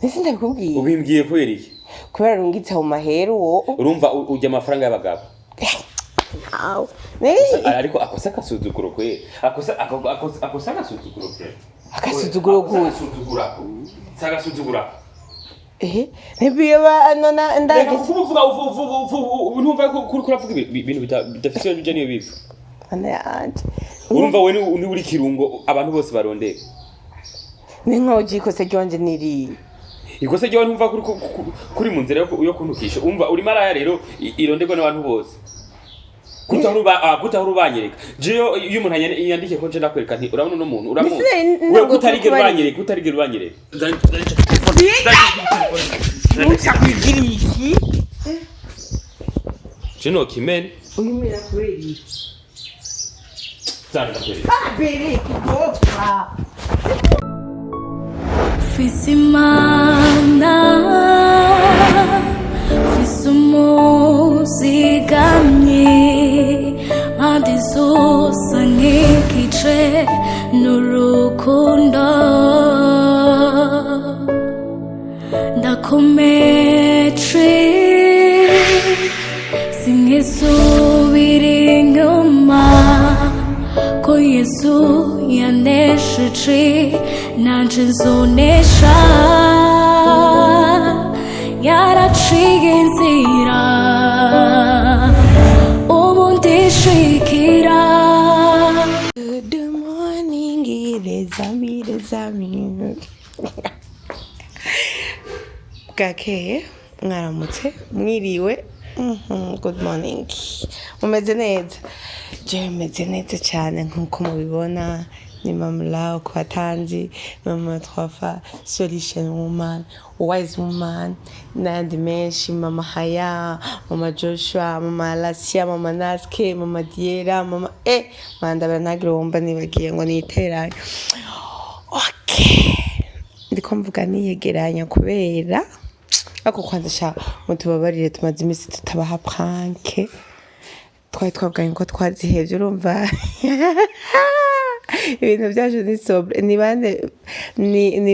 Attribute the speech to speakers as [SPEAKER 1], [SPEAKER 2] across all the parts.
[SPEAKER 1] Nese ndabikubwiye.
[SPEAKER 2] Ubimbwiye kwera iki?
[SPEAKER 1] Kubera rungitse mu mahero wo.
[SPEAKER 2] Urumva ujya amafaranga y'abagabo.
[SPEAKER 1] Aw.
[SPEAKER 2] Ariko akosa kasuzuguro kwe. Akosa kasuzuguro kwe.
[SPEAKER 1] Akasuzuguro gute?
[SPEAKER 2] Sagasuzugura.
[SPEAKER 1] Nebiye ba nona ndage.
[SPEAKER 2] Uvuga unumva ko kuravuga ibintu bidafisiye bijya niyo bivu.
[SPEAKER 1] Ana yanje.
[SPEAKER 2] Urumva we ni uri kirungo abantu bose barondera.
[SPEAKER 1] Ninkoje ikose ryonje niri.
[SPEAKER 2] Ikose ryo ntumva kuri mu nzira yo kuntukisha. Umva uri maraya rero irondegwa n'abantu bose. Kutahurubanyereka. Jeyo iyo umuntu yandike ko nje ndakwereka nti urabona no muntu uramuntu. We kutarigera ubanyereka.
[SPEAKER 1] Mushakigirishi.
[SPEAKER 2] Jeno kimene.
[SPEAKER 1] Uyimira kweli.
[SPEAKER 2] Zanda kweli.
[SPEAKER 1] Bere kugopfa.
[SPEAKER 3] Fisimana Fisumozigamye Madizosa nkikice Nurukundo Ndakometre Singisubira inyuma Ko Yesu yanesheje nanje nzonesha yaraciye inzira ubu ndishikira.
[SPEAKER 1] Good morning irezami Gakeye mwaramutse mwiriwe. Good morning. Mumeze neza? Je meze neza cyane nkuko mubibona. Ni Mamalao kwa tanzi, Mama Twafa, Solution Woman, Wise Woman, n'andi menshi, Mama Haya, Mama Joshua, Mama Alasia, Mama Naske, Mama Diera, Mama mandabara ntagire wumva nibagiye ngo niteranye. Okay. Ndiko mvuga niyegeranya kubera ako kwanza sha mutubabarire tumaze imisi tutabaha prank. Twari twabgaye ko twazihevye urumva. Ibintu byaje ni sobre ni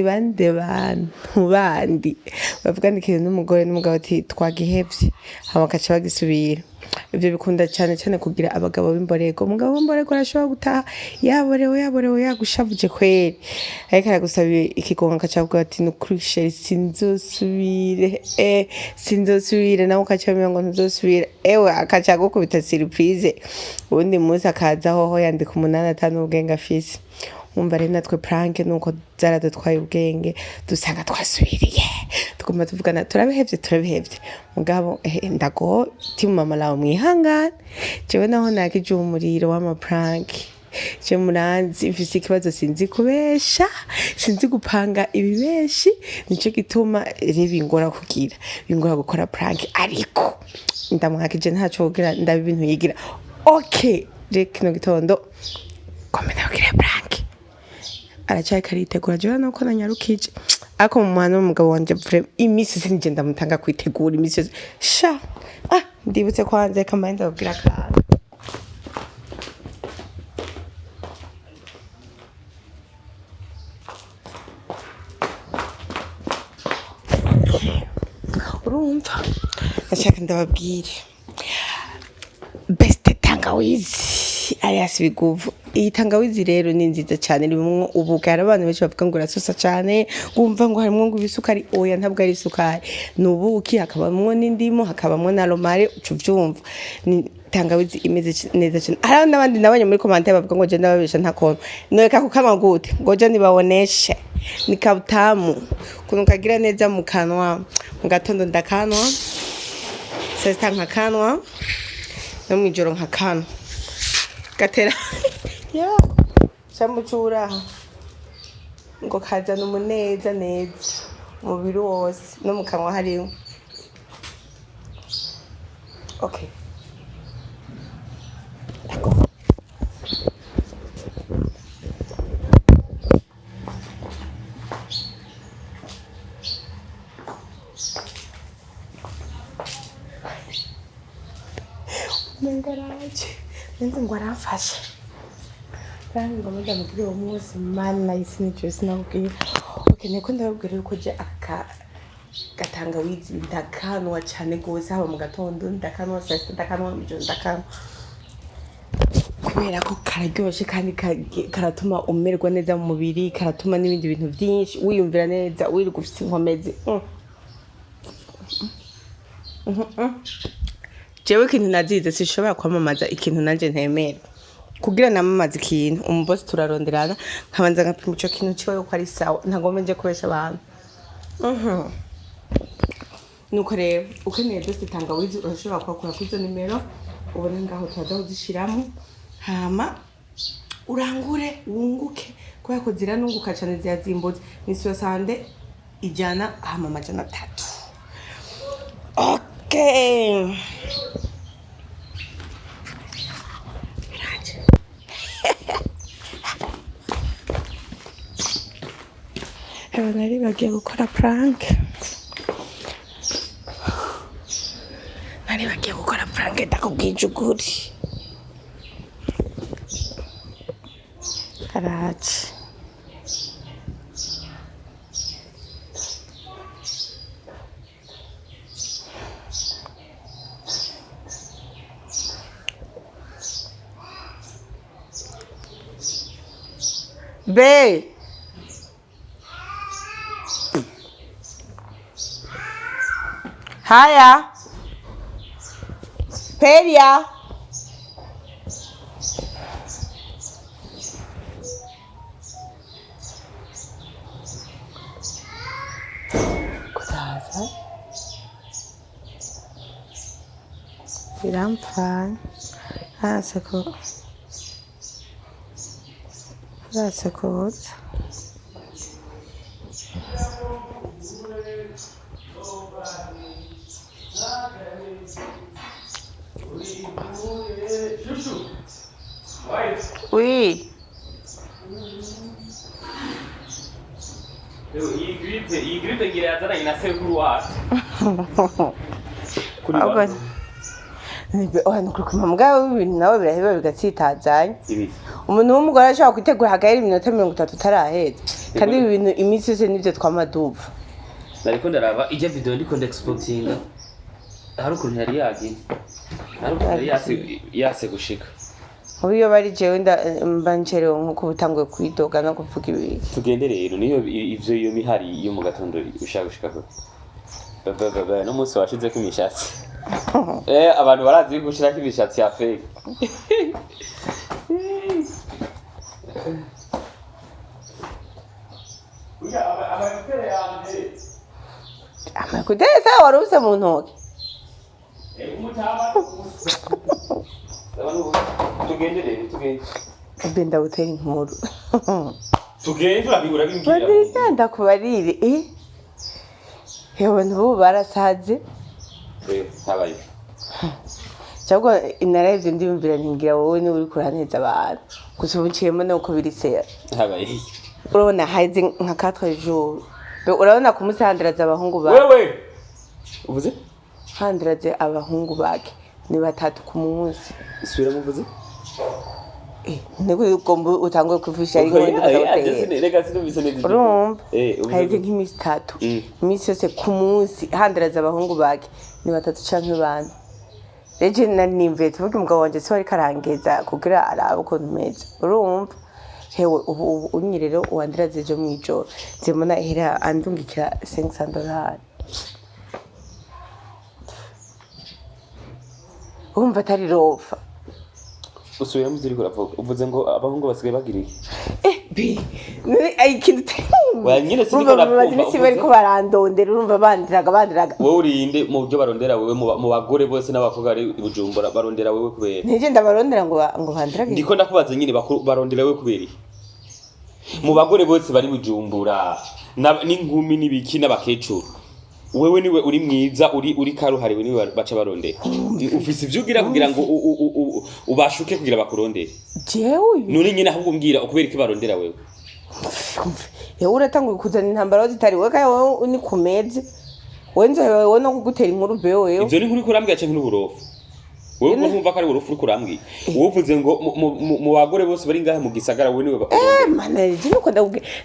[SPEAKER 1] bande bantu bandi bavugana ikintu n'umugabo ati twagihevye hama kaca bagisubira. Ibyo bikunda cyane kugira abagabo b'imborego. Umugabo w'imborego arashobora gutaha yaborewe yagushavuje kweri, ariko aragusaba ikigonga kacavuga ati nukuri sinzosubire nawe ukacamenya ngo ntuzosubira. Ewe akaca gukubita surprise. Ubundi munsi akaza hoho yandika 8 ubwenge afise. Umva rero natwe prank nuko zaradutwaye ubwenge dusanga twasubiriye tugomba tuvugana turabihevye mugabo ndago timu Mamalao mwihangane jewe naho nakije umuriro w'ama prank je muranzi mfise ikibazo sinzi kubesha sinzi gupanga ibibeshi nico gituma bingora gukora prank ariko ndamwakije ntaco kugira ndabe ibintu yigira. Okay je kino gitondo komena kugira prank aracaye karitegura jewe nuko nanyarukije ako mu mwana w'umugabo wanje vrem imisi sinje ndamutanga kwitegura imisi sha ndibutse kwanze kambaye ndabwira kana urumva ndashaka ndababwire best tangawizi alias biguvu. Iyi tangawizi rero ni nziza cyane rimwe ubugara abantu benshi bavuga ngo rasusa cyane ngumva ngo harimo ngo ibisukari oya ntabwo ari isukari nubuki hakabamwe n'indimo hakabamwe na romare ucuvyumva. Ni tangawizi imeze neza cyane. Hari n'abandi nabanye muri commentaire bavuga ngo je ndababesha ntakono noyeka kukama gute ngo je nibaboneshe ni kabutamu kuno kagira neza mu kanwa mu gatondo ndakanwa sasa nkakanwa no mwijoro nkakanwa gatera ya samucura ngo kazana umuneza neza umubiri wose no mu kanwa hariyo. Okay Mengaraje nenze ngo aramfasha kandi ngo mujya mugire umunsi mana isini cyose nakubwiye. Okay kene ko ndababwira yuko je gatangawizi ndakanwa cyane gose haba mu gatondo ndakanwa saa sita ndakanwa mu ijoro ndakanwa kubera ko kararyoshe kandi karatuma umererwa neza mu mubiri karatuma n'ibindi bintu byinshi wiyumvira neza wiri gufite inkomezi jewe ikintu nazize sishobora kwamamaza ikintu nanje ntemera kugira namamaza ikintu umubosi turaronderana nkabanza ngapima ico kintu ciwe yuko ari sawa ntagombe nje kubesha abantu nuko rero ukeneye byose tangawizi urashobora kwakura kuri izo nimero ubona ngaho turaza kuzishiramo hama urangure wunguke kubera ko ziranunguka cyane ziyazimbutse ni 60 ijana hama amajana 3. Okay. Nari bagiye gukora prank. Ndakubwije ukuri. Karachi. Be. Haya. Peria. Kutaza. Biramfana. Asako. Zasakoza. Oui.
[SPEAKER 2] iyi gripe ngira yazananye na sekuru wacu. Kuri
[SPEAKER 1] ba. Nukuri kuma mugabo ibintu nawe biraheba bigatsitazanya. Umuntu w'umugore ashaka kwitegura hagahera iminota 30 taraheza. Kandi ibi bintu iminsi yose nivyo twamaduva.
[SPEAKER 2] Nariko ndaraba ije video ndiko ndexportinga. Hari ukuntu yari yagiye. Hari ukuntu yase gushika.
[SPEAKER 1] Ubiyo bari jewe mbancerewe nkuko butanguye kwidoga no kuvuga ibiki.
[SPEAKER 2] Tugende rero niyo ivyo iyo mihari yo mu gatondo ushaka gushika ko. Baba no munsi washize ko imishatsi. Abantu barazi gushira ko imishatsi ya fake. Uya abayitere yanje.
[SPEAKER 1] Amakudesa waruse mu ntoki.
[SPEAKER 2] Umutaba. Tugende rero tugende.
[SPEAKER 1] Benda gutera inkuru.
[SPEAKER 2] Tugende urabigura bimbwira.
[SPEAKER 1] Bagenda kubarire Hewe ntubu barasaze.
[SPEAKER 2] Habaye.
[SPEAKER 1] Cyangwa inaravye ndiyumvira ntingira wowe ni uri kuraneza abantu. Gusa ubuciyemo nuko birisera.
[SPEAKER 2] Habaye.
[SPEAKER 1] Urabona haize nka 4 jours. Urabona kumusandiraza abahungu ba.
[SPEAKER 2] Wewe. Uvuze?
[SPEAKER 1] Handiraze abahungu bake ni 3 ku munsi.
[SPEAKER 2] Isubira muvuze?
[SPEAKER 1] Niko ugomba utanguye kuvusha ari ngo urumva haize nk'imisi 3 imisi yose ku munsi handiraza abahungu bake ni 3 canke 4. Reje nanimve tuvuge umugabo wanje se wari karangeza kugira arabe ukuntu meza urumva hewe ubu unyirero uwandiraze ejo mwijoro zemona hera andungikira $500 umva atari rofa
[SPEAKER 2] usubira mu ziri kuravuga uvuze ngo abahungu basigaye bagiriye
[SPEAKER 1] bi ay kintu
[SPEAKER 2] wanyine siniko
[SPEAKER 1] nakumva bari ko barandondera urumva bandiraga
[SPEAKER 2] wowe urinde mu byo barondera wewe mu bagore bose n'abakobwa ari Bujumbura barondera wewe kubera
[SPEAKER 1] nije ndabarondera ngo bandirage
[SPEAKER 2] ndiko ndakubaza nyine barondera wewe kubera mu bagore bose bari Bujumbura n'inkumi n'ibiki n'abakecuru wewe niwe uri mwiza uri karuhariwe niwe baca barondera ufise ivyo ugira kugira ngo ubashuke kugira bakurondere
[SPEAKER 1] jewe
[SPEAKER 2] nuri nyine ahubwo umbwira ukubera iki barondera wewe
[SPEAKER 1] uratanguye kuzana intambara zitari wewe kaye wowe ni kumeze wenzo wewe no kugutera inkuru bewe
[SPEAKER 2] ivyo ni nkuru kurambwira cyane n'uburofu Wewe ntumva ko ari urufu kurambwi. Wovuze ngo mu bagore bose bari ngaha mu gisagara we niwe
[SPEAKER 1] mana je nuko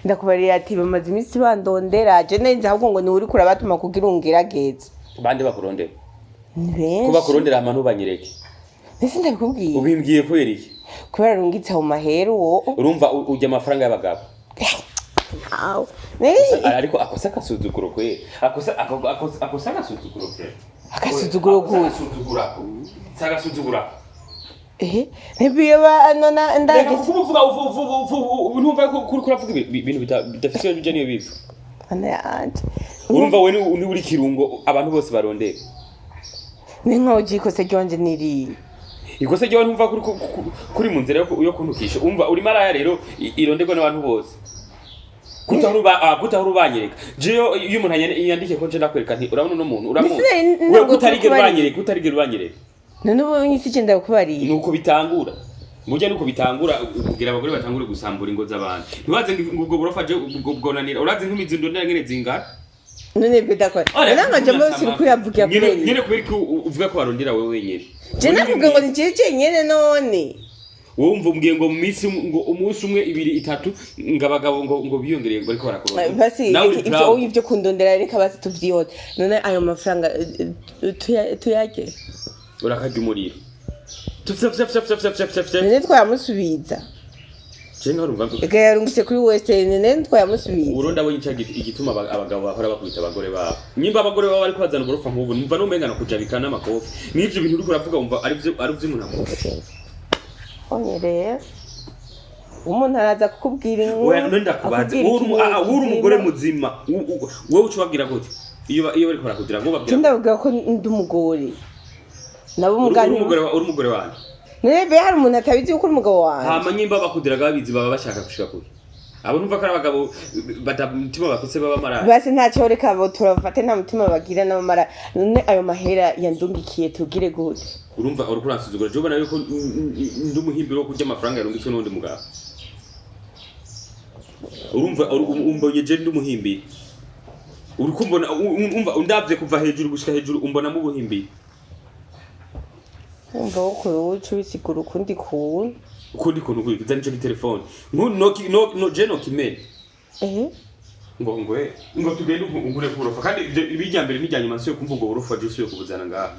[SPEAKER 1] ndakubarira ati bamaze iminsi bandondera je neza ahubwo ngo ni uri kurabatuma kugira ungirageze.
[SPEAKER 2] Bande bakurondera.
[SPEAKER 1] Benshi.
[SPEAKER 2] Kuba kurondera amanu banyereke.
[SPEAKER 1] Ese ndabikubwiye.
[SPEAKER 2] Ubimbwiye ko yeriki.
[SPEAKER 1] Kubera rungitse mu mahero wo.
[SPEAKER 2] Urumva ujya amafaranga y'abagabo.
[SPEAKER 1] Aw.
[SPEAKER 2] Ariko akosa kasuzuguro kwe. Akosa kasuzuguro kwe.
[SPEAKER 1] Akasuzuguro gute?
[SPEAKER 2] Akasuzugurako. Sagasuzugurako.
[SPEAKER 1] Nebiye ba nona ndage.
[SPEAKER 2] Kuvuga urumva ko kuri kuravuga ibintu bidafise bije niyo bivu.
[SPEAKER 1] Ana yanje.
[SPEAKER 2] Urumva we ni uri kirungo abantu bose barondera.
[SPEAKER 1] Ninko jikose ryonje niri.
[SPEAKER 2] Ikose ryo ntumva kuri mu nzira yo kuntukisha. Umva uri maraya rero ironderwa n'abantu bose. Kutahurubanyereka. Jeyo iyo umuntu yandike ko nje ndakwereka nti urabona no muntu uramuntu. We kutarigera ubanyereka.
[SPEAKER 1] None ubu nyisi cyenda kubari.
[SPEAKER 2] Nuko bitangura. Mujya nuko bitangura kugira abagore batangure gusambura ingo z'abantu. Ntibaze ngo burofaje ubwonanira. Urazi nk'imizi ndondera ngene zingana.
[SPEAKER 1] None bidakora. Nanga je mbose uri kuyavuga kuri.
[SPEAKER 2] Nyene kubera ko uvuga ko barondera wewe wenyene.
[SPEAKER 1] Je navuga ngo ni cece nyene none.
[SPEAKER 2] Wowe umva umbwiye ngo mu minsi ngo umunsi umwe 2 3 ngabagabo ngo biyongereye ngo ariko barakorona.
[SPEAKER 1] Basi ibyo kundondera reka basi tuvyihota. None ayo mafaranga tuyage.
[SPEAKER 2] Urakajya umuriro.
[SPEAKER 1] Nene twamusubiza.
[SPEAKER 2] Jenga urumva.
[SPEAKER 1] Ega yarungise kuri Western nene twamusubiza.
[SPEAKER 2] Uronda we ncagi igituma abagabo bahora bakubita abagore babo. Nyimba abagore babo ariko bazana uburofa nk'ubu numva n'umengana kujabikana amakofi. N'ivyo bintu uri kuravuga umva ari byo umuntu amukofi.
[SPEAKER 1] Onyere. Umuntu araza kukubwira inkuru.
[SPEAKER 2] Oya nenda kubaza. Uri umugore muzima. Wowe ucubabwira gute? Iyo bari kurakudira ngo babwira.
[SPEAKER 1] Ndavuga ko ndi umugore. Nabo umugani.
[SPEAKER 2] Uri umugore wanjye.
[SPEAKER 1] Nebe hari umuntu atabizi uko umugabo wanjye.
[SPEAKER 2] Hama nyimba bakudiraga babizi baba bashaka gushika kuri. Abo numva ko ari abagabo batamutima bafise baba marara.
[SPEAKER 1] Basi ntacyo reka bo turafate nta mutima bagira n'amara. None ayo mahera yandungikiye tugire gute.
[SPEAKER 2] Urumva uri kuransuzugura je ubona yuko ndi umuhimbiro wo kurya amafaranga yarungitswe n'undi mugabo. Urumva umbonye je ndi umuhimbiro. Uri kumbona umva undavye kuva hejuru gushika hejuru umbona mu buhimbiro.
[SPEAKER 1] Umva ukuru ubisigura ukundi kuntu.
[SPEAKER 2] Ukundi kuntu kwiza nico telefone. No je no kimene. Ngo tugende ungure kurofa kandi ibijya mbere n'ijyanye mansi yo kumva ngo urofa je usuye kubuzana ngaha.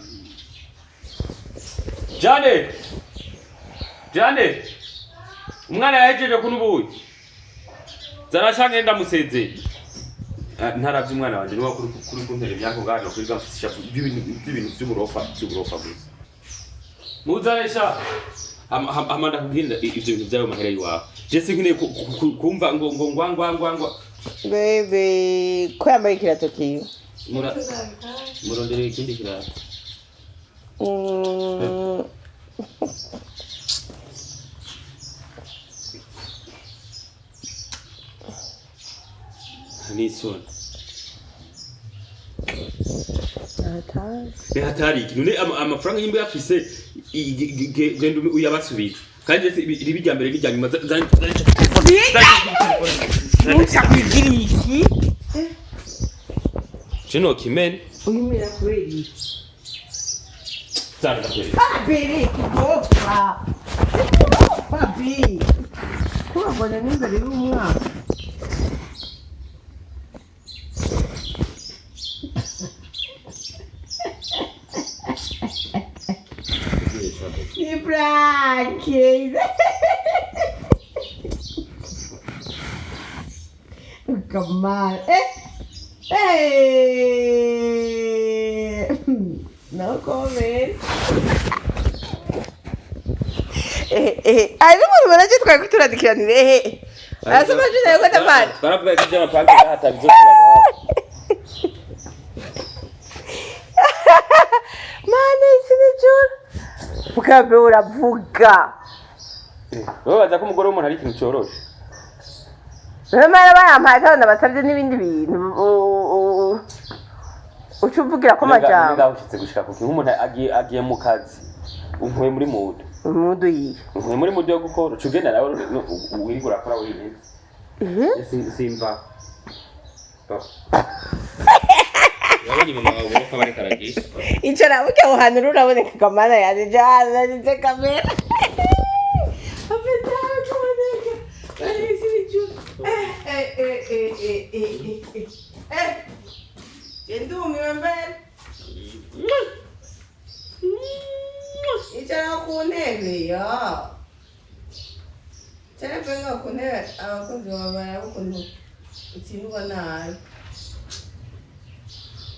[SPEAKER 2] Jane umwana yahejeje kunubuye zara shange ndamuseze ntaravye umwana wanje niwa kuri kuntere byako ngaho kuri gamfisha ibintu by'uburofa gusa muzaresha amanda kuginda ivyo bintu byawe mahera yiwawe je sinkine kumva ngo ngwangwa
[SPEAKER 1] bebe ko yambaye kirato kiyo
[SPEAKER 2] murondere ikindi kirato Nisoni. Hatari. None amafaranga yimbe yafise genda uyabasubiza. Kandi ribijya mbere n'ijya nyuma
[SPEAKER 1] Mucha kwigiriki.
[SPEAKER 2] Jeno kimene.
[SPEAKER 1] Uyimira kureri.
[SPEAKER 2] Zara kweri.
[SPEAKER 1] Babiri kibofa. Babi. Kuba bona n'imbere y'umwaka. Ni prank. Come on. No comment. Ari muri baraje twari turadikiranire. Asoma jina yuko tabana.
[SPEAKER 2] Baravuga ko jama prank hata bizokira baba.
[SPEAKER 1] Mane sinijura. Bukabe uravuga.
[SPEAKER 2] Wowe baza ko umugore w'umuntu ari ikintu cyoroshe.
[SPEAKER 1] Bamara bayampaye kandi basabye n'ibindi bintu. Ucuvugira ko majambo.
[SPEAKER 2] Ndawushitse gushika kuko umuntu agiye mu kazi. Umpuye muri mudu.
[SPEAKER 1] Umudu yi.
[SPEAKER 2] Umpuye muri mudu yo gukora. Ucugenda nawe wiri gurakora wenyine. Simba. wabonye mama wawe uko bari karagisha
[SPEAKER 1] icara buke aho hantu uraboneka kamera yaje jana ndetse kamera Endumiwe mbele icara ku ntebe yo cyane penga ku ntebe abakozi babara ukuntu utsindwa nabi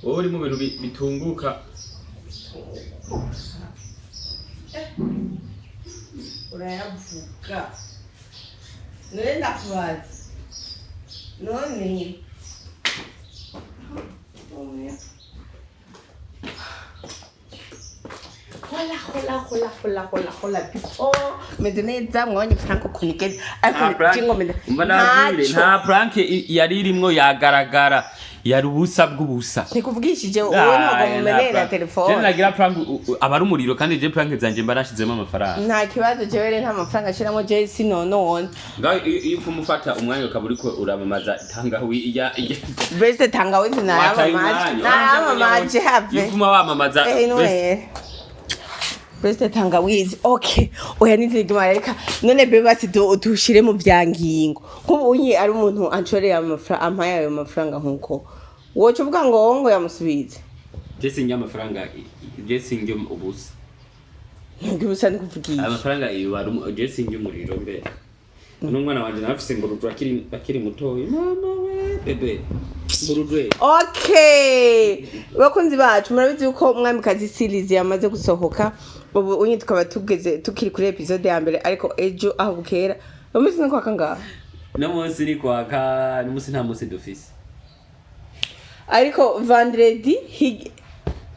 [SPEAKER 2] wowe uri mu bintu bitunguka
[SPEAKER 1] urayavuga none ndakubaza none hola people meze neza mwabonye prank ukuntu igeze ariko jingo meze
[SPEAKER 2] nta prank yari irimwo yagaragara yari ubusa bw'ubusa
[SPEAKER 1] nikuvugishije wowe ntabwo mumenera telefone
[SPEAKER 2] je nagira prank abari umuriro kandi je prank zanje mba nashizemo amafaranga
[SPEAKER 1] nta kibazo jewe rero nta mafaranga ashiramo je sinonone
[SPEAKER 2] ngaho iyo umufata umwanya ukaba uriko uramamaza tangawi ya
[SPEAKER 1] best tangawizi nayamamaje have
[SPEAKER 2] ifuma wamamaza
[SPEAKER 1] best tangawizi okay oya nizigima reka none bebe basi dushire mu byangingo kuko unyi ari umuntu ancoreye amafaranga ampaye ayo mafaranga nkuko wocu uvuga ngo yamusubize
[SPEAKER 2] je sinjya amafaranga je sinjya ubusa
[SPEAKER 1] ngibusa ndikuvugiye
[SPEAKER 2] amafaranga iyo ari je sinjya umuriro mbe n'umwana wanje nafise ngo akiri mutoyi mama we bebe burudwe
[SPEAKER 1] okay bakunzi bacu murabizi uko mwamikazi series yamaze gusohoka ubu unyi tukaba tugeze tukiri kuri episode ya mbere ariko ejo aho bukera umunsi no kwaka ngaho
[SPEAKER 2] no munsi ni kwaka n'umunsi nta munsi dufise
[SPEAKER 1] ariko vendredi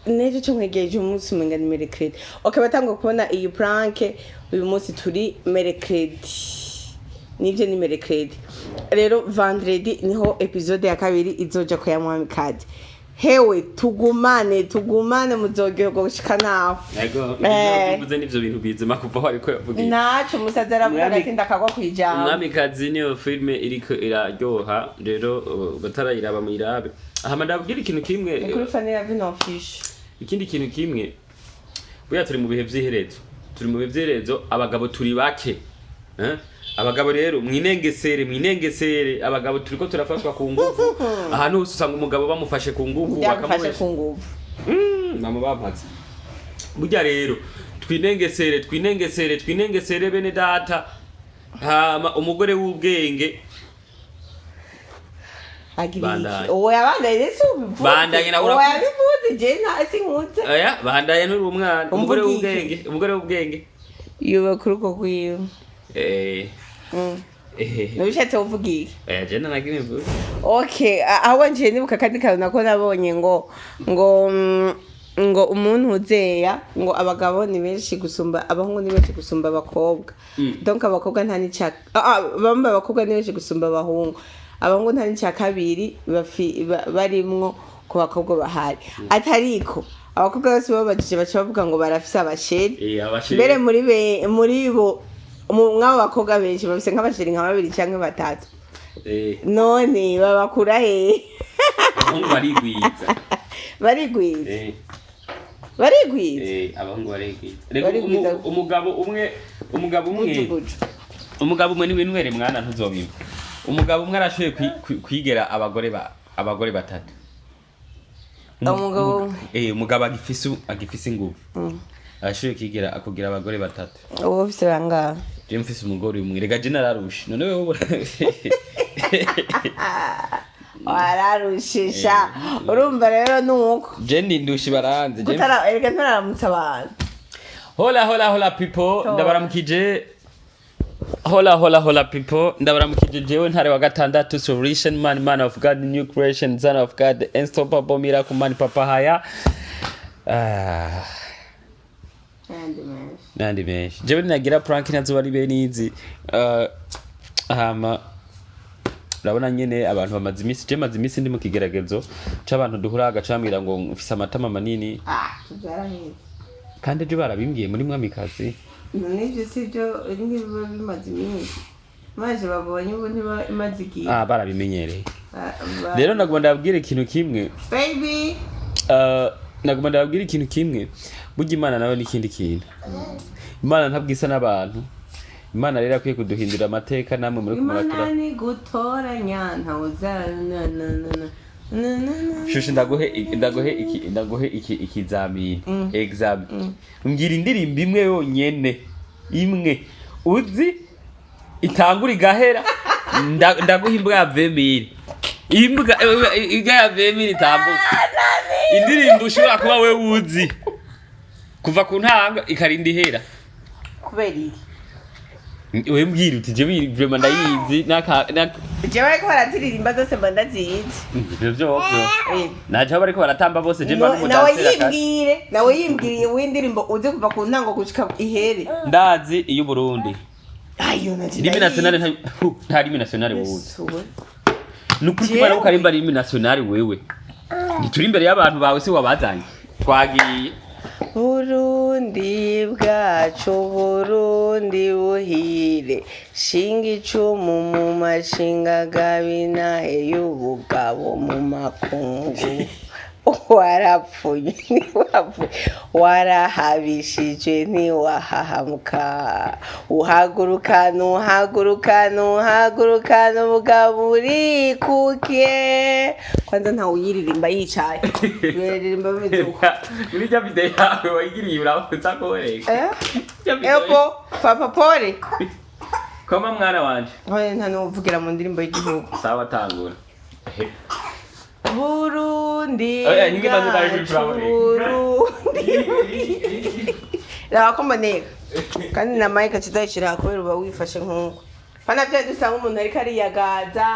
[SPEAKER 1] nejo cyo mwegeje umunsi umenga ni mercredi okay batangwa kubona iyi prank uyu munsi turi mercredi nivyo ni mercredi rero vendredi niho episode ya kabiri izoja ko ya mwamikazi hewe tugumane muzogerwa gushika naho
[SPEAKER 2] yego bivuze nivyo bintu bizima kuva ariko yavugiye
[SPEAKER 1] naco musaza aravuga ati ndakagwa kwijambo
[SPEAKER 2] mwamikazi niyo filme iriko iraryoha rero batarayiraba muyirabe aha ndabwira ikintu kimwe
[SPEAKER 1] kuri Fanny Lavine office
[SPEAKER 2] ikindi kintu kimwe buya turi mu bihe vy'iherezo abagabo turi bake abagabo rero mwinengesere abagabo turiko turafashwa ku nguvu ahantu usanga umugabo bamufashe ku nguvu
[SPEAKER 1] bakamufashe
[SPEAKER 2] mama bampaze burya rero twinengesere bene data hama umugore w'ubwenge
[SPEAKER 1] agiriki oya bandaye subivuze
[SPEAKER 2] bandanye na ura
[SPEAKER 1] oya bivuze je nta sinkutse
[SPEAKER 2] aya bandanye n'uri umwana umugore w'ubwenge
[SPEAKER 1] yuba kuruko kwiyo nubishatse uvugiye
[SPEAKER 2] je nanagira imvugo
[SPEAKER 1] okay aho nje nibuka kandi kantu nako nabonye ngo umuntu uzeya ngo abagabo ni benshi gusumba abahungu ni benshi gusumba abakobwa donc abakobwa nta nica bamba abakobwa ni benshi gusumba abahungu abahungu nta nica kabiri barimwo ku bakobwa bahari atariko abakobwa bose babajije baca bavuga ngo barafise abasheri mbere muri bo umwabo bakobwa benshi bafise nk'abasheri nka 2 cyangwa 3 none babakura he
[SPEAKER 2] abahungu barigwiza abahungu barigwiza umugabo umwe niwe nwere mwana ntuzobimba umugabo umwe arashoye kwigera abagore batatu umugabo agifise ingufu arashoye kwigera akugira abagore batatu
[SPEAKER 1] uwo ufise banga
[SPEAKER 2] je mfise umugore umwe rega je nararusha none wewe
[SPEAKER 1] wararushisha urumva rero nuko
[SPEAKER 2] je ndindushi baranze je
[SPEAKER 1] erega ntaramutsa abantu
[SPEAKER 2] hola people ndabaramukije hola people ndabaramukije jewe ntare wa gatandatu solution man of God, new creation, son of God, the unstoppable miracle man, papa haya nandi mesh jewe nagira prank nazo bari benizi hama urabona nyene abantu bamaze imisi ndi mu kigeragezo c'abantu duhura agacamira ngo mfise amatama manini kandi je barabimbwiye muri mwamikazi
[SPEAKER 1] nivyo sivyo ngibiba bimaze imisi maje babonye ubu ntiba imaze igihe
[SPEAKER 2] barabimenyereye rero nagomba ndabwire ikintu kimwe
[SPEAKER 1] baby
[SPEAKER 2] naguma ndababwira ikintu kimwe burya Imana nawe n'ikindi kintu Imana ntabwisa n'abantu Imana rero akwiye kuduhindura amateka namwe muri kumuratura
[SPEAKER 1] Imana ni gutoranya ntawuzana
[SPEAKER 2] Shusho ndagohe ikizamini examen mbwira indirimbo imwe yonyene imwe uzi itangura igahera ndaguha imbwa ya vemiri imbwa ya vemiri itambuka indirimbo ushobora kuba we uzi kuva ku ntanga ikarinda ihera
[SPEAKER 1] kubera iki
[SPEAKER 2] we mbwira uti je vraiment ndayizi
[SPEAKER 1] jewe ariko baraziririmba zose mba ndazizi
[SPEAKER 2] ivyo naje bariko baratamba bose je mba
[SPEAKER 1] n'umudansera nawe yimbwiriye w'indirimbo uzi kuva ku ntango gushika ihere
[SPEAKER 2] ndazi iyo Burundi
[SPEAKER 1] ayo naje
[SPEAKER 2] Rimi nationale nta Rimi nationale wowe nukuri kubara ukarimba Rimi nationale wewe nituri imbere y'abantu bawe se wabazanye twagiye
[SPEAKER 1] Burundi bwacu Burundi buhire shinga icumu mu mashinga gabinahe y'ubugabo mu makungu warapfuye warahabishije ntiwahahamuka uhagurukana ubugabo urikukiye kwanza ntawe uyiririmba yicaye uyiririmba bimeze uko
[SPEAKER 2] muri rya video yawe wayigiriye uravuza ko wereka
[SPEAKER 1] ego papa pole
[SPEAKER 2] koma mwana wanje
[SPEAKER 1] hoye nta nuvugira mu ndirimbo y'igihugu
[SPEAKER 2] sawa tangura
[SPEAKER 1] Burundi rakomboneka kandi na Mike kidashira kubera uba wifashe nkuko pana bya dusanga umuntu ariko ariyagaza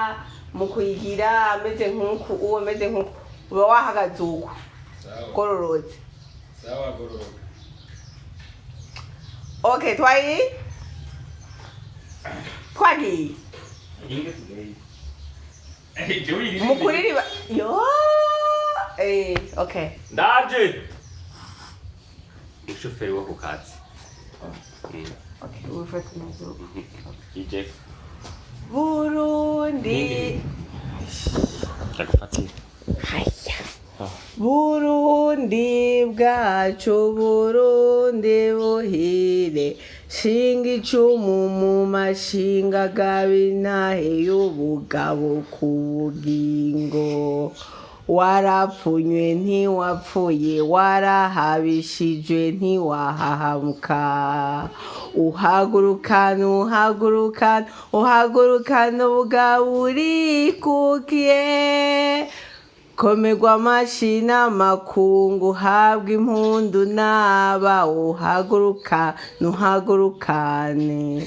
[SPEAKER 1] mu kuyigira ameze nkuko uwo ameze nkuko uba wahagaze uko gororotse
[SPEAKER 2] sawa gororoka
[SPEAKER 1] okay twagiye mukuriri yo okay
[SPEAKER 2] ndaje ushoferi wo kukazi
[SPEAKER 1] okay ufata muzo
[SPEAKER 2] ije
[SPEAKER 1] Burundi
[SPEAKER 2] takufati
[SPEAKER 1] haya Burundi bwacu Burundi buhire shinga icumu mu mashinga gabinahe y'ubugabo ku bugingo warapfunywe ntiwapfuye warahabishijwe ntiwahahamuka uhagurukana ubugabo urikukiye komerwa amashi n'amakungu habwa impundu n'aba uhagurukane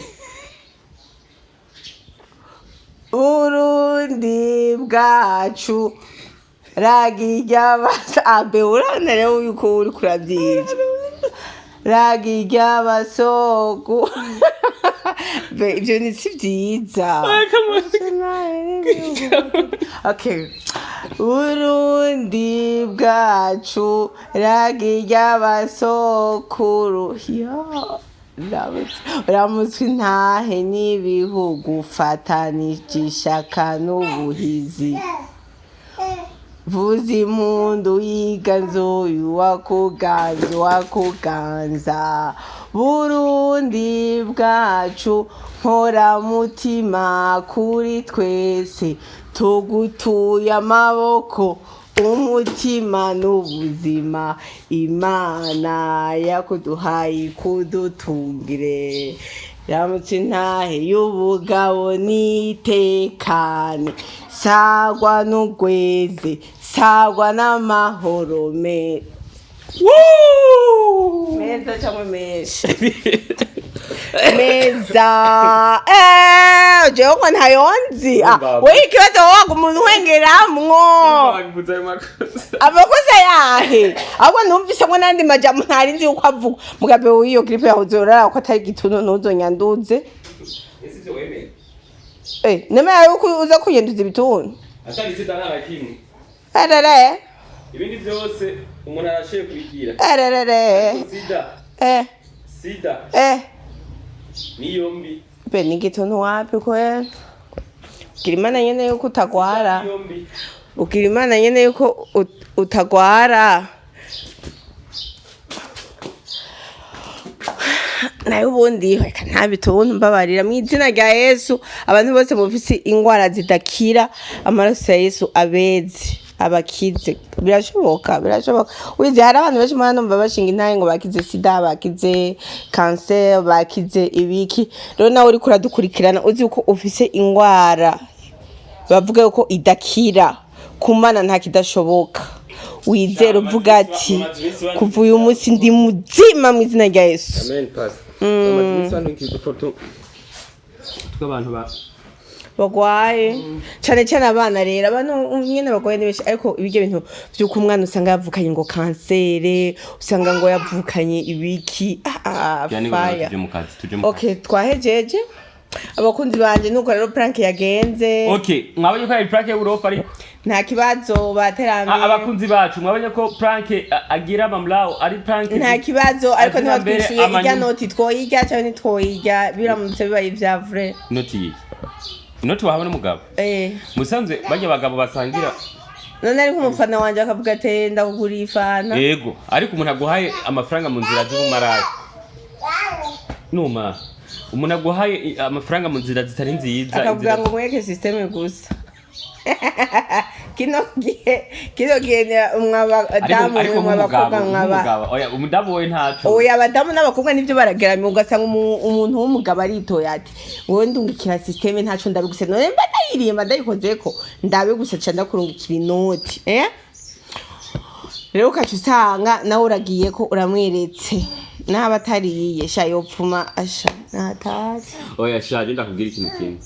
[SPEAKER 1] Burundi bwacu ragirya basabe urabona rero yuko uri kurabyija ragirya basogo ibyo ni si byiza okay Burundi bwacu ragirya basokuru ramutswe ntahe n'ibihugu fatanije ishaka n'ubuhizi vuza impundu yiga nzoyu wakuganza Burundi bwacu nkora mutima kuri twese tugutuye amaboko umutima n'ubuzima Imana yakuduhaye kudutungire ramutse ntahe y'ubugabo nitekane sagwa n'ugweze sagwa n'amahoro meza cyangwa menshi meza jewe ko ntayonzi we ikibazo waga umuntu wengeramwo amakosa yahe ahubwo numvise ngo nandi majambo ntari nzi uko avuga mugabe w'iyo gripe yahoze urara ko atari gituntu ntuzonyanduze nemera yuko uza kuyenduza ibituntu
[SPEAKER 2] atari sida nta kimwe
[SPEAKER 1] ibindi
[SPEAKER 2] byose umuntu arashiye kubigira sida niyo mbi
[SPEAKER 1] be ni gituntu wapi kwera ugira imana nyene yuko utagwara ugira imana nyene yuko utagwara nayo ubundi reka ntabituntu mbabarira mu izina rya Yesu abantu bose mufise ingwara zidakira amaraso ya Yesu abeze abakize birashoboka wize hari abantu benshi mwana numva bashinga intaye ngo bakize sida bakize cancer bakize ibiki rero nawe uri kuradukurikirana uzi uko ufise ingwara bavuga ko idakira kumana nta kidashoboka wizera uvuga ati kuva uyu munsi ndi muzima mu izina rya Yesu
[SPEAKER 2] amen pastor amazimisi hano nkidufoto tw'abantu
[SPEAKER 1] bagwaye cyane cyane abana rero abantu nyene bagwaye n'ibiki ariko ibyo bintu byuko umwana usanga yavukanye ngo kansere usanga ngo yavukanye ibiki fire okay twahejeje abakunzi banje nuko rero prank yagenze
[SPEAKER 2] okay mwabonye ko ari prank y'Europe ariko
[SPEAKER 1] nta kibazo bateramye
[SPEAKER 2] abakunzi bacu mwabonye ko prank agira Mamalao ari prank
[SPEAKER 1] nta kibazo ariko ntibatwishuye ijya noti twoyijya cyane ntitwoyijya biramutse bibaye vya vrai
[SPEAKER 2] noti wahabona umugabo musanzwe bajya abagabo basangira
[SPEAKER 1] none ari nk'umufana wanje akavuga ati ndakugura ifana
[SPEAKER 2] yego ariko umuntu aguhaye amafaranga mu nzira z'ubumarayi numa umuntu aguhaye amafaranga mu nzira zitari nziza
[SPEAKER 1] akavuga ngo mweke systeme gusa kino gihe umwabadamu mwabakobwa mwaba
[SPEAKER 2] oya umudamu we ntaco
[SPEAKER 1] oya abadamu n'abakobwa nivyo barageramo ugasanga umuntu w'umugabo aritoya ati wowe ndungikira systeme ntaco ndabiguse none mba ndayirimba ndayikozeko ndabe gusa ca ndakurungikira inoti rero ukaca usanga nawe uragiye ko uramweretse naho abatariye sha yopfuma asha natari
[SPEAKER 2] oya sha ndakubwira ikintu kimwe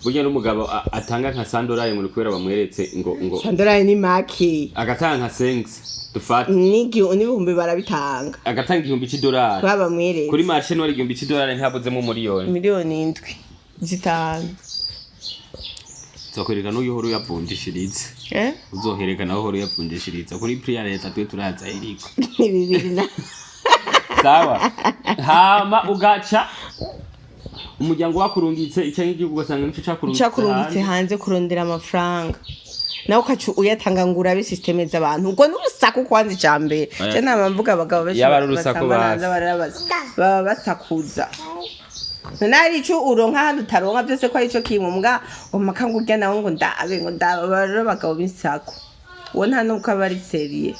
[SPEAKER 2] burya n'umugabo atanga nka $100 ngo kubera bamweretse ngo
[SPEAKER 1] $100 ni make
[SPEAKER 2] agatanga nka $5 dufata
[SPEAKER 1] n'ibihumbi barabitanga
[SPEAKER 2] agatanga $1,000
[SPEAKER 1] babamweretse
[SPEAKER 2] kuri marché no ari $1,000 ntabuzemo
[SPEAKER 1] miliyoni 7
[SPEAKER 2] zokoreka no yuhoro yapfundishiriza uzohereka naho horo yapfundishiriza kuri priya leta twe turaza iriko
[SPEAKER 1] bibiri na
[SPEAKER 2] sawa hama ugaca umuryango wakurungitse icyange igihugu ugasanga nico
[SPEAKER 1] cakurungitse hanze kurondera amafaranga nawe ukacu uyatanga ngo urabe systeme z'abantu ubwo n'urusaku kwanze cyambere cyo namvuga abagabo benshi baba basakuza nari ico uronka hano utaronka byose ko arico kimumbwa ngo makangu urya nawe ngo ndabaro bagabo bisako wo nta nuko abari serie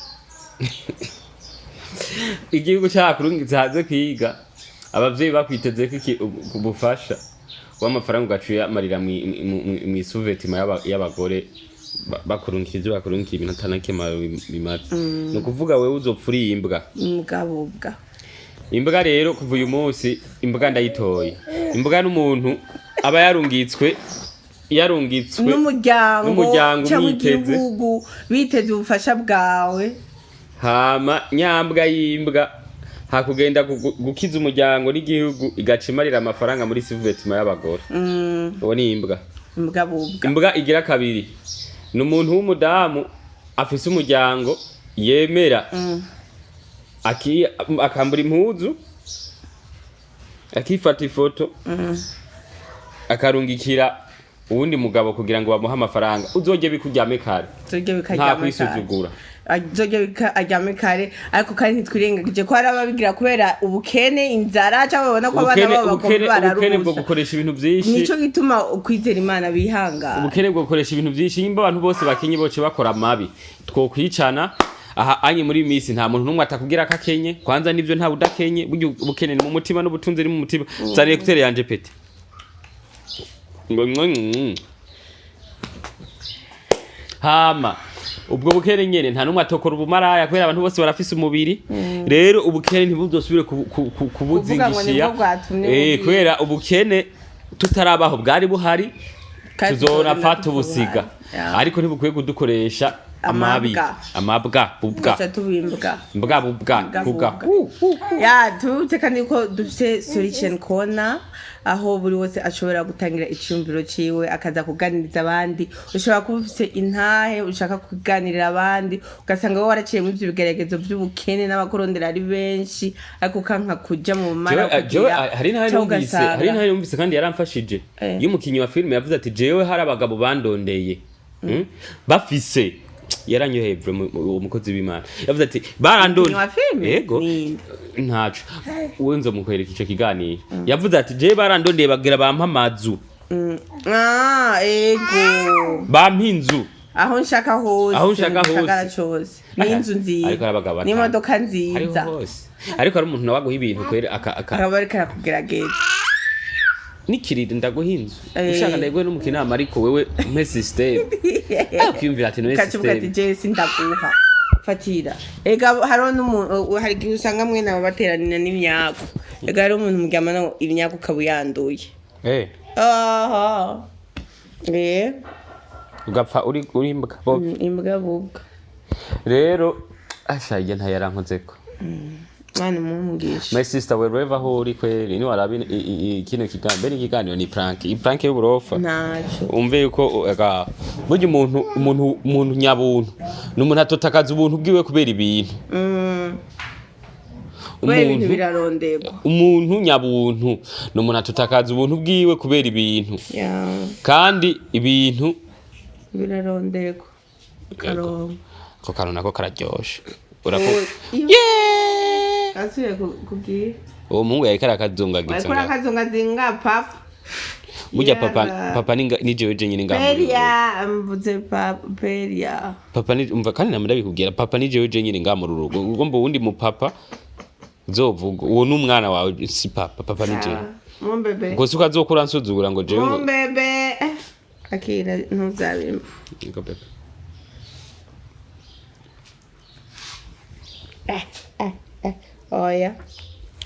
[SPEAKER 2] igihugu cyakurungitse hanze kwiga abavyeyi bakwiteze ko ubufasha w'amafaranga ugacuye amarira mu isuvetima y'abagore bakurungikije bakurungikije ibintu atanakema bimaze no kuvuga wewe uzopfuri imbwa imbwa rero kuva uyu munsi imbwa ndayitoye imbwa n'umuntu aba yarungitswe
[SPEAKER 1] n'umuryango w'igihugu biteze ubufasha bwawe
[SPEAKER 2] hama nyambwa y'imbwa hakugenda gukiza umuryango n'igihugu igacimarira amafaranga muri sivetima y'abagore uwo ni imbwa igira kabiri n'umuntu w'umudamu afise umuryango yemera akambura impuzu akifata ifoto akarungikira uwundi mugabo kugira ngo bamuhe amafaranga uzoge bikuryame kare nta kwisuzugura
[SPEAKER 1] azoge ajyame kare ariko kandi ntitwirengagije ko hari ababigira kubera ubukene inzara cyangwa babona ko abana babo bakobwa bararubusa
[SPEAKER 2] ubukene bwo gukoresha ibintu byinshi
[SPEAKER 1] nico gituma ukwizera Imana bihanga
[SPEAKER 2] ubukene bwo gukoresha ibintu byinshi imba abantu bose bakenye boce bakora mabi twokwicana aha anye muri misi nta muntu numwe atakubwira akakenye kwanza nivyo nta budakenye buryo ubukene ni mu mutima n'ubutunzi ni mu mutima zariye kutere yanje pete hama ubwo bukene nyene nta numwe atokora ubumaraya kubera abantu bose barafise umubiri rero ubukene ntibuzosubire kubuzingishia kubera ubukene tutarabaho bwari buhari tuzora fata ubusiga ariko ntibukwiye kudukoresha amabwa bubwa
[SPEAKER 1] ya tutekanye ko dufite solution corner aho buri wose ashobora gutangira icyumviro ciwe akaza kuganiriza abandi ushobora kuba ufite intahe ushaka kuganirira abandi ugasanga wowe waraciye mu bigeragezo by'ubukene n'abakorondera ari benshi ariko kanka kuja mu mara kugira
[SPEAKER 2] hari nahe yumvise kandi yaramfashije iyo umukinyi wa filime yavuze ati jewe hari abagabo bandondeye bafise yaranyoheye umukozi w'Imana yavuze ati barandonde yego ntacu wowe nzo mukwereka ico kiganiro yavuze ati je barandondeye bagira bampa amazu
[SPEAKER 1] ego
[SPEAKER 2] bampinzu
[SPEAKER 1] aho nshaka hose n'inzu nziza n'imodoka nziza
[SPEAKER 2] ariko ari umuntu nabaguha ibintu kwere
[SPEAKER 1] akaba ariko arakugerageza
[SPEAKER 2] nikiride ndaguhinzu ushaka ndegwe n'umukinama ariko wewe mpe system akiyumvira ati no system
[SPEAKER 1] kacubuka ati je sindaguha fatira ega haro n'umuntu hari gihe usanga mwe nabo bateranira n'imyago ega hari umuntu muryamana imyago kabuyanduye aha
[SPEAKER 2] ugapfa uri
[SPEAKER 1] imbwa bubwa
[SPEAKER 2] rero ashaje ntayarankozeko
[SPEAKER 1] mwana mumugisha
[SPEAKER 2] my sister wherever ho uri kweli ni warabi kino kigambe ni kiganiro ni prank y'uburofa
[SPEAKER 1] naco
[SPEAKER 2] umve yuko burya umuntu nyabuntu n'umuntu atotakaza ubuntu bwiwe kubera ibintu
[SPEAKER 1] ibintu birarondegwa
[SPEAKER 2] umuntu nyabuntu n'umuntu atotakaza ubuntu bwiwe kubera ibintu kandi ibintu
[SPEAKER 1] birarondegwa
[SPEAKER 2] ko kanona ko kararyoshe urako
[SPEAKER 1] Kasuye kubwira
[SPEAKER 2] uwo mungu yari karakazungagiza
[SPEAKER 1] ngo akazungazinga papa
[SPEAKER 2] burya papa ni jewe nyine ngamuri
[SPEAKER 1] Peria mvuze Peria
[SPEAKER 2] papa ni umva kandi namwe ndabikubwira papa ni jewe nyine ngamuri urugo ugomba wundi mu papa zovuga uwo n'umwana wawe si papa ni jewe
[SPEAKER 1] mumbebe
[SPEAKER 2] ngo suka zokura nsuzugura ngo jewe
[SPEAKER 1] mumbebe akira ntuzabimba
[SPEAKER 2] ngo bebe
[SPEAKER 1] oya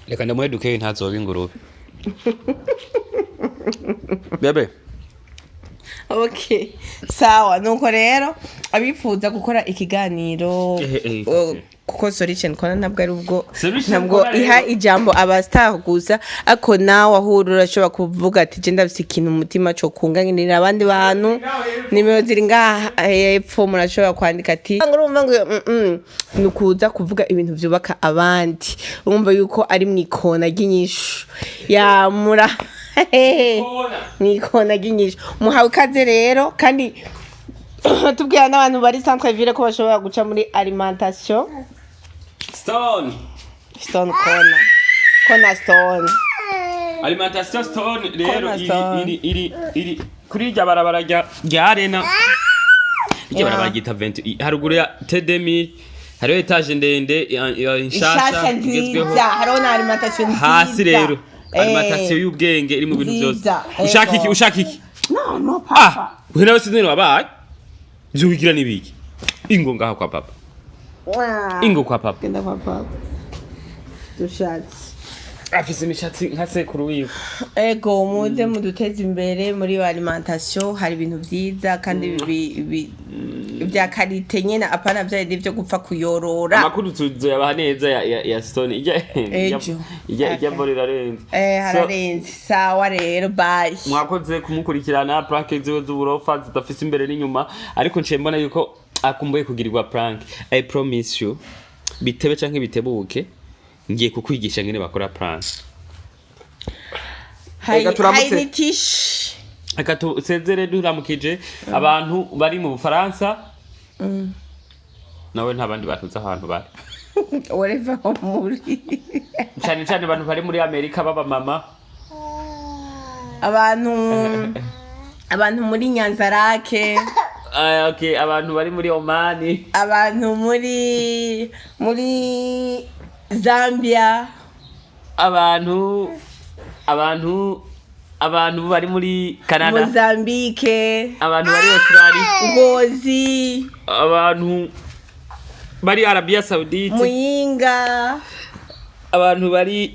[SPEAKER 2] reka ndamuheduke ntazoba ingurube bebe
[SPEAKER 1] okay sawa nuko rero abifuza gukora ikiganiro kuko solution kona ntabwo ari ubwo ntabwo iha ijambo abastar gusa ako nawe ahura urashobora kuvuga ati je ndafise ikintu umutima cyo kunganira abandi bantu nimero ziri ngaha hepfo murashobora kwandika ati urumva ngo nukuza kuvuga ibintu byubaka abandi urumva yuko ari mwikona ginyisho ya mura mwikona ginyisho muhawe kaze rero kandi tubwira n'abantu bari centre ville ko bashobora guca muri alimentation
[SPEAKER 2] Stone alimentation stone rero iri kuri rya barabara rya arena rya barabara gita 20 haruguru ya tedemi hariho etage ndende inshasha igezweho
[SPEAKER 1] hariho na alimentation nziza
[SPEAKER 2] hasi rero alimentation y'ubwenge iri mu bintu byose ushaka iki
[SPEAKER 1] no papa
[SPEAKER 2] uhera wese nene wabaye zubigira nibiki ingo ngaho kwa papa ingo kwa papa
[SPEAKER 1] genda kwa papa dushatse
[SPEAKER 2] afise imishatsi nka sekuru wiwe
[SPEAKER 1] ego muze muduteza imbere muri alimentation hari ibintu byiza kandi bya karite nyene apana bya byo gupfa kuyorora
[SPEAKER 2] amakuru tuzoyabaha neza ya stone ijya borera renze
[SPEAKER 1] hararenze sawa rero bye
[SPEAKER 2] mwakoze kumukurikirana prank ziwe z'uburofa zidafise imbere n'inyuma ariko nce mbona yuko akumbuye kugirirwa prank I promise you bitebe canke bitebuke ngiye kukwigisha ngene bakora prank aka tusezere duramukije abantu bari mu Bufaransa nawe nta bandi bantu ahantu bari
[SPEAKER 1] whatever muri
[SPEAKER 2] cyane abantu bari muri Amerika baba mama
[SPEAKER 1] abantu muri Nyanzarake
[SPEAKER 2] okay abantu bari muri Omani
[SPEAKER 1] abantu muri Zambia abantu bari muri Canada
[SPEAKER 3] Mozambique
[SPEAKER 2] abantu bari Australia
[SPEAKER 3] Ngozi
[SPEAKER 2] abantu bari Arabia Saudite
[SPEAKER 3] Muyinga
[SPEAKER 2] abantu bari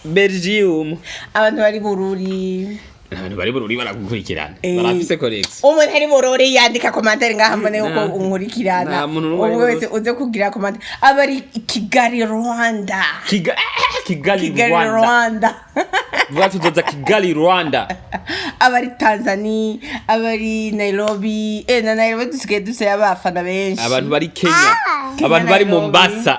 [SPEAKER 2] Belgium
[SPEAKER 3] abantu bari Bururi
[SPEAKER 2] abantu bari Bururi baragukurikirana barafise correction
[SPEAKER 3] umuntu ari Bururi yandika commentaire ngaha mbone uko unkurikirana umwe wese uze kugira commentaire abari Kigali Rwanda
[SPEAKER 2] Kigali Rwanda vuga tuzoza Kigali Rwanda
[SPEAKER 3] abari Tanzania abari Nairobi na Nairobi dusigaye duse abafana benshi
[SPEAKER 2] abantu bari Kenya abantu bari Mombasa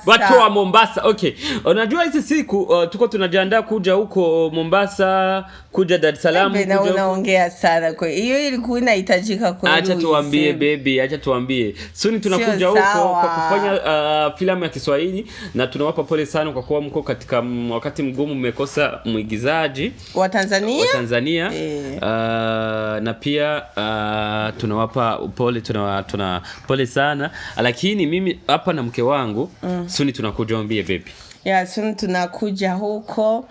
[SPEAKER 2] watu wa Mombasa. Okay, unajua hizi siku tuko tunajiandaa kuja huko Mombasa, kuja Dar es Salaam,
[SPEAKER 3] kuja unaongea sana kwa hiyo ilikuwa inahitajika kwa
[SPEAKER 2] acha tuambie baby, acha tuambie soon tunakuja huko kwa kufanya filamu ya Kiswahili, na tunawapa pole sana kwa kuwa mko katika wakati mgumu, mmekosa mwigizaji
[SPEAKER 3] wa Tanzania
[SPEAKER 2] na pia tunawapa pole, tuna pole sana, lakini mimi hapa na mke wangu soon tunakuja, ambie baby.
[SPEAKER 3] Soon tunakuja huko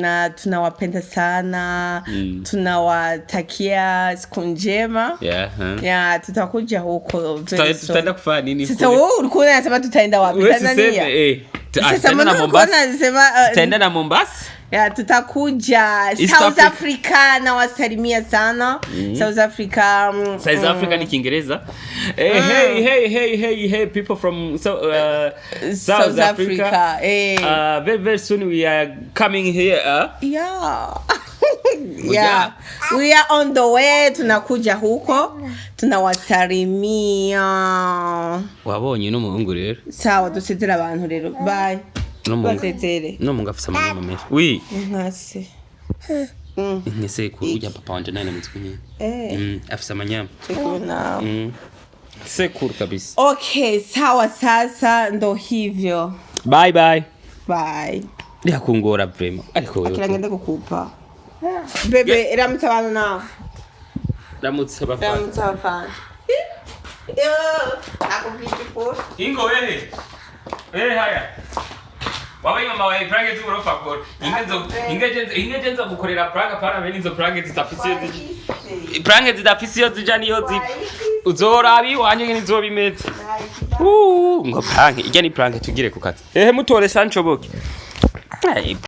[SPEAKER 3] na tunawapenda sana, tunawatakia siku njema. Tutakuja huko.
[SPEAKER 2] Tutaenda kufanya nini?
[SPEAKER 3] Sasa wewe ulikuwa unasema tutaenda wapi? Tanzania.
[SPEAKER 2] Sasa
[SPEAKER 3] mbona Mombasa?
[SPEAKER 2] Tutaenda na Mombasa?
[SPEAKER 3] Tutakuja South Africa, na wasalimia sana. South Africa.
[SPEAKER 2] South Africa ni Kiingereza. Hey people from South Africa. Very very soon we are coming here.
[SPEAKER 3] We are on the way. Tunakuja huko, tunawasalimia.
[SPEAKER 2] Wabonye no muhungu rero.
[SPEAKER 3] Sawa, dusezera abantu rero. Bye.
[SPEAKER 2] No mungu afisa manyama menshi. Oui.
[SPEAKER 3] Nkase.
[SPEAKER 2] Ngese ku ujya papa wanje nane mutsinye. Afisa manyama.
[SPEAKER 3] Sekuna.
[SPEAKER 2] Sekuru kabisa.
[SPEAKER 3] Okay, sawa sasa ndo hivyo.
[SPEAKER 2] Bye bye.
[SPEAKER 3] Bye.
[SPEAKER 2] Ndia kungora prema. Ariko wewe.
[SPEAKER 3] Akira ngende kukupa. Bebe, iramutsa abantu nawe.
[SPEAKER 2] Ramutsa abafana.
[SPEAKER 3] Ramutsa abafana. Akubwitipo.
[SPEAKER 2] Ingo wewe. Haya. Wabaye mama wa prank z'uro fakor. Ingejenza gukorera prank para bene izo prank zitafisiyo ziji. Prank zitafisiyo zijani yo zi. Uzorabi wanje ngene zobimeze. Ngo prank, ijya ni prank tugire kukaza. Mutore Sancho boki.